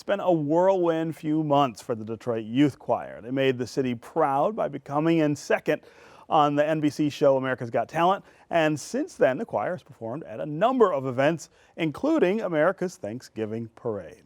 been a whirlwind few months for the Detroit Youth Choir. They made the city proud by becoming in second on the NBC show America's Got Talent. And since then, the choir has performed at a number of events, including America's Thanksgiving Parade.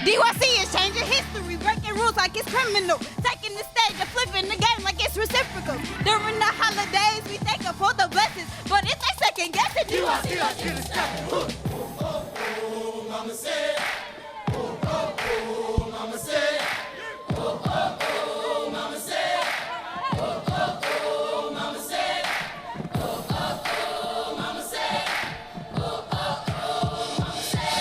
DYC is changing history, breaking rules like it's criminal, taking the stage and flipping the game like it's reciprocal. During the holidays, we thank 'em for the blessings, but if they second guess it, DYC don't get it started. Oh, oh, oh, mama said. Oh, oh, oh, mama said. Oh, oh, oh, mama said. Oh, oh, oh, mama said. Oh, oh, oh, mama said. Oh, oh, oh, mama said.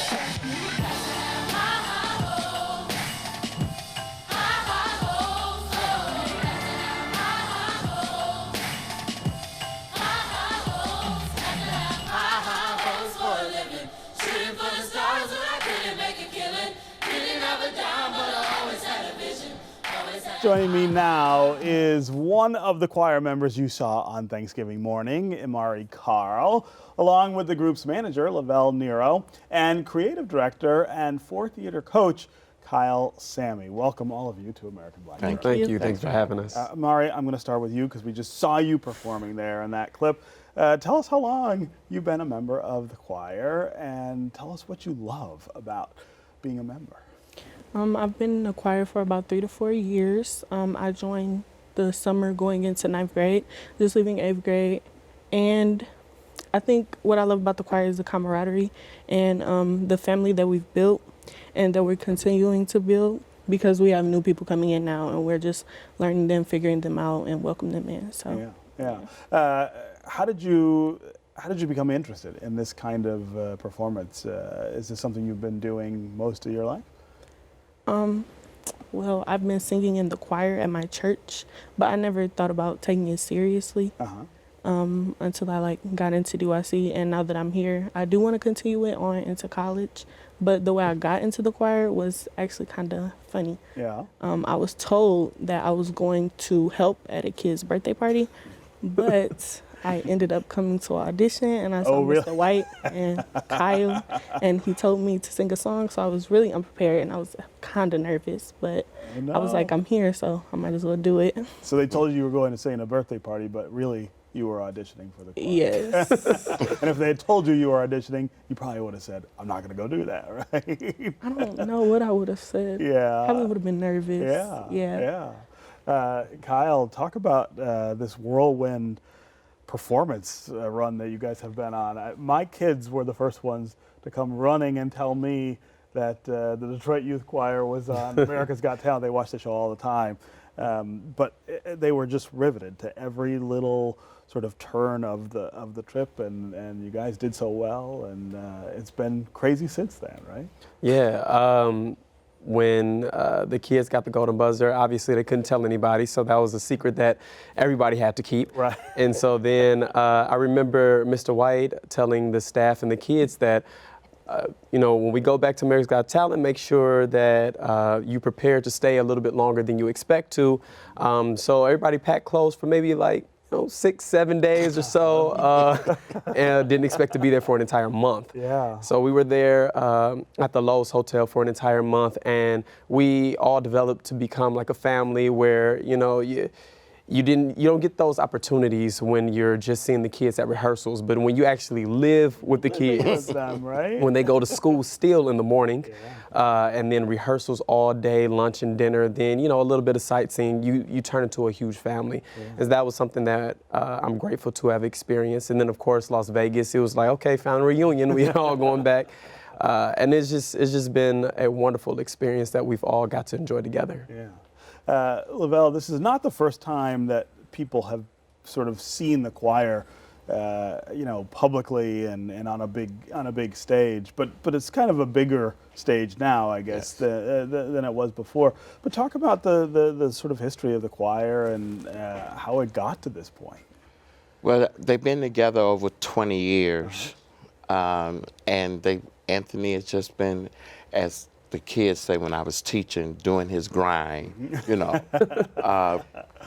Joining me now is one of the choir members you saw on Thanksgiving morning, Imari Carl, along with the group's manager, Lavell Nero, and creative director and theater coach, Kyle Sammy. Welcome all of you to American Black. Thank you. Thanks for having us. Imari, I'm going to start with you because we just saw you performing there in that clip. Tell us how long you've been a member of the choir and tell us what you love about being a member. I've been in the choir for about 3 to 4 years. I joined the summer going into 9th grade, just leaving 8th grade. And I think what I love about the choir is the camaraderie and the family that we've built and that we're continuing to build because we have new people coming in now and we're just learning them, figuring them out and welcome them in. So yeah. How did you become interested in this kind of performance? Is this something you've been doing most of your life? Well, I've been singing in the choir at my church, but I never thought about taking it seriously until I got into DYC. And now that I'm here, I do want to continue it on into college. But the way I got into the choir was actually kind of funny. Yeah. I was told that I was going to help at a kid's birthday party, but I ended up coming to an audition and I saw Mr. White and Kyle and he told me to sing a song, so I was really unprepared and I was kind of nervous, but I was like, I'm here, so I might as well do it. So they told you were going to sing at a birthday party, but really you were auditioning for the choir. Yes. And if they had told you were auditioning, you probably would have said, I'm not going to go do that, right? I don't know what I would have said. Yeah. Probably would have been nervous. Yeah. Kyle, talk about this whirlwind performance run that you guys have been on. My kids were the first ones to come running and tell me that the Detroit Youth Choir was on America's Got Talent. They watch the show all the time. But they were just riveted to every little sort of turn of the trip, and you guys did so well, and it's been crazy since then, right? Yeah. When the kids got the golden buzzer, obviously they couldn't tell anybody, so that was a secret that everybody had to keep. Right. And so then I remember Mr. White telling the staff and the kids that you know, when we go back to America's Got Talent, make sure that you prepare to stay a little bit longer than you expect to. So everybody pack clothes for maybe like 6-7 days or so, and didn't expect to be there for an entire month. Yeah. So we were there at the Lowe's Hotel for an entire month, and we all developed to become like a family where, you know, you don't get those opportunities when you're just seeing the kids at rehearsals, but when you actually live with the kids, With them, right? when they go to school still in the morning, and then rehearsals all day, lunch and dinner, then, you know, a little bit of sightseeing, you turn into a huge family. And that was something that I'm grateful to have experienced. And then of course, Las Vegas, it was like, okay, family reunion, we all going back. And it's just been a wonderful experience that we've all got to enjoy together. Yeah. Lavell, this is not the first time that people have sort of seen the choir, you know, publicly and on a big stage. But it's kind of a bigger stage now, I guess, than it was before. But talk about the sort of history of the choir and how it got to this point. Well, they've been together over 20 years, and Anthony has just been, as the kids say when I was teaching, doing his grind, you know,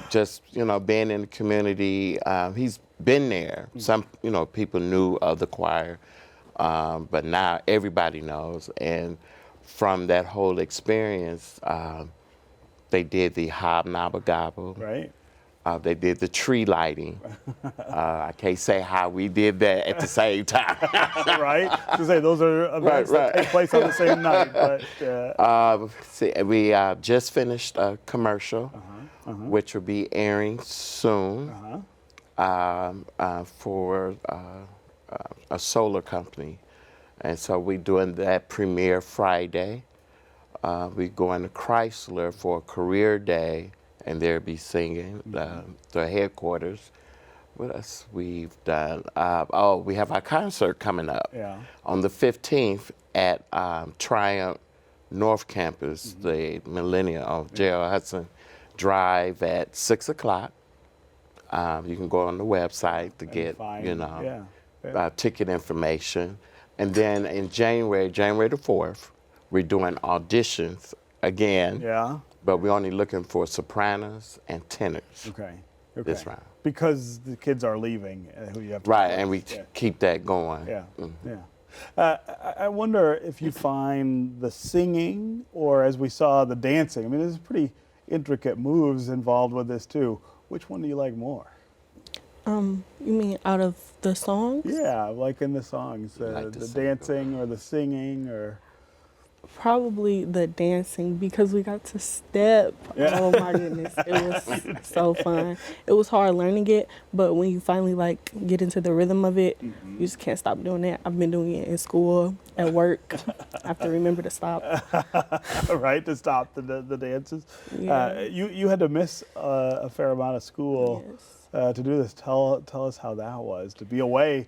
just, you know, being in the community. He's been there. Some, you know, people knew of the choir, but now everybody knows. And from that whole experience, they did the Hobnobble Gobble. Right. They did the tree lighting. I can't say how we did that at the same time. Right? To say those are events that take place on the same night. But See, we just finished a commercial, which will be airing soon for a solar company. And so we're doing that premiere Friday. We're going to Chrysler for a career day, and they'll be singing the headquarters. What else we've done? We have our concert coming up on the 15th at Triumph North Campus, the Millennium of J.L. Hudson Drive at 6 o'clock. You can go on the website to get, you know, ticket information. And then in January the 4th, we're doing auditions again. yeah. But we're only looking for sopranos and tenors Okay. this round. Because the kids are leaving, who you have to Right, replace. and we keep that going. Yeah, yeah. I wonder if you find the singing, or as we saw, the dancing. I mean, there's pretty intricate moves involved with this too. Which one do you like more? You mean out of the songs? Yeah, like in the songs, like to the sing. dancing or the singing, or Probably the dancing, because we got to step. Yeah. Oh my goodness, it was so fun. It was hard learning it, but when you finally like get into the rhythm of it, you just can't stop doing that. I've been doing it in school, at work. I have to remember to stop. right, to stop the dances. Yeah. You had to miss a fair amount of school Yes. to do this. Tell us how that was to be away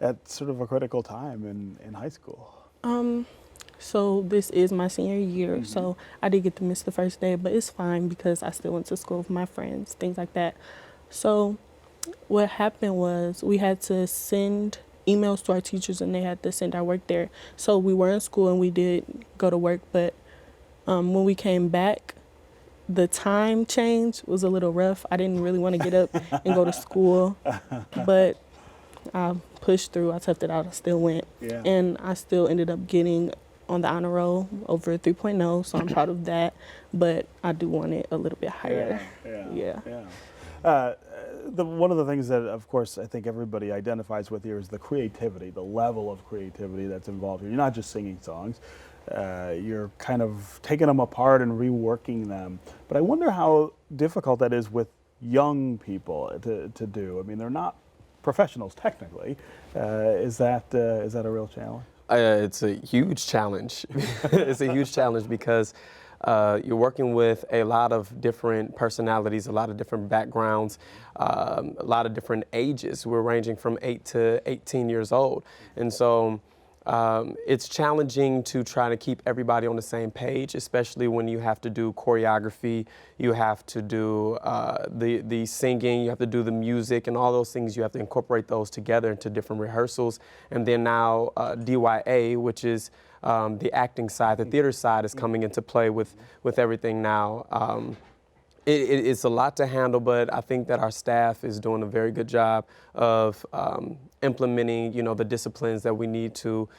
at sort of a critical time in high school. So this is my senior year, so I did get to miss the first day, but it's fine because I still went to school with my friends, things like that. So what happened was we had to send emails to our teachers and they had to send our work there. So we were in school and we did go to work, but when we came back, the time change was a little rough. I didn't really want to get up and go to school, but I pushed through. I toughed it out. I still went. Yeah. And I still ended up getting on the honor roll over 3.0, so I'm proud of that. But I do want it a little bit higher. Yeah. One of the things that, of course, I think everybody identifies with here is the creativity, the level of creativity that's involved here. You're not just singing songs. You're kind of taking them apart and reworking them. But I wonder how difficult that is with young people to do. I mean, they're not professionals technically. Is that a real challenge? It's a huge challenge. It's a huge challenge because you're working with a lot of different personalities, a lot of different backgrounds, a lot of different ages. We're ranging from 8 to 18 years old. And so It's challenging to try to keep everybody on the same page, especially when you have to do choreography, you have to do the singing, you have to do the music, and all those things. You have to incorporate those together into different rehearsals. And then now DYA, which is the acting side, the theater side, is coming into play with everything now. It's a lot to handle, but I think that our staff is doing a very good job of implementing, the disciplines that we need to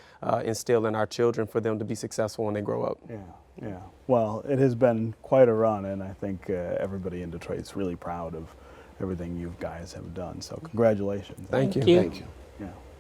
instill in our children for them to be successful when they grow up. Yeah. Well, it has been quite a run, and I think everybody in Detroit is really proud of everything you guys have done. So congratulations. Thank you. Thank you. Thank you. Yeah.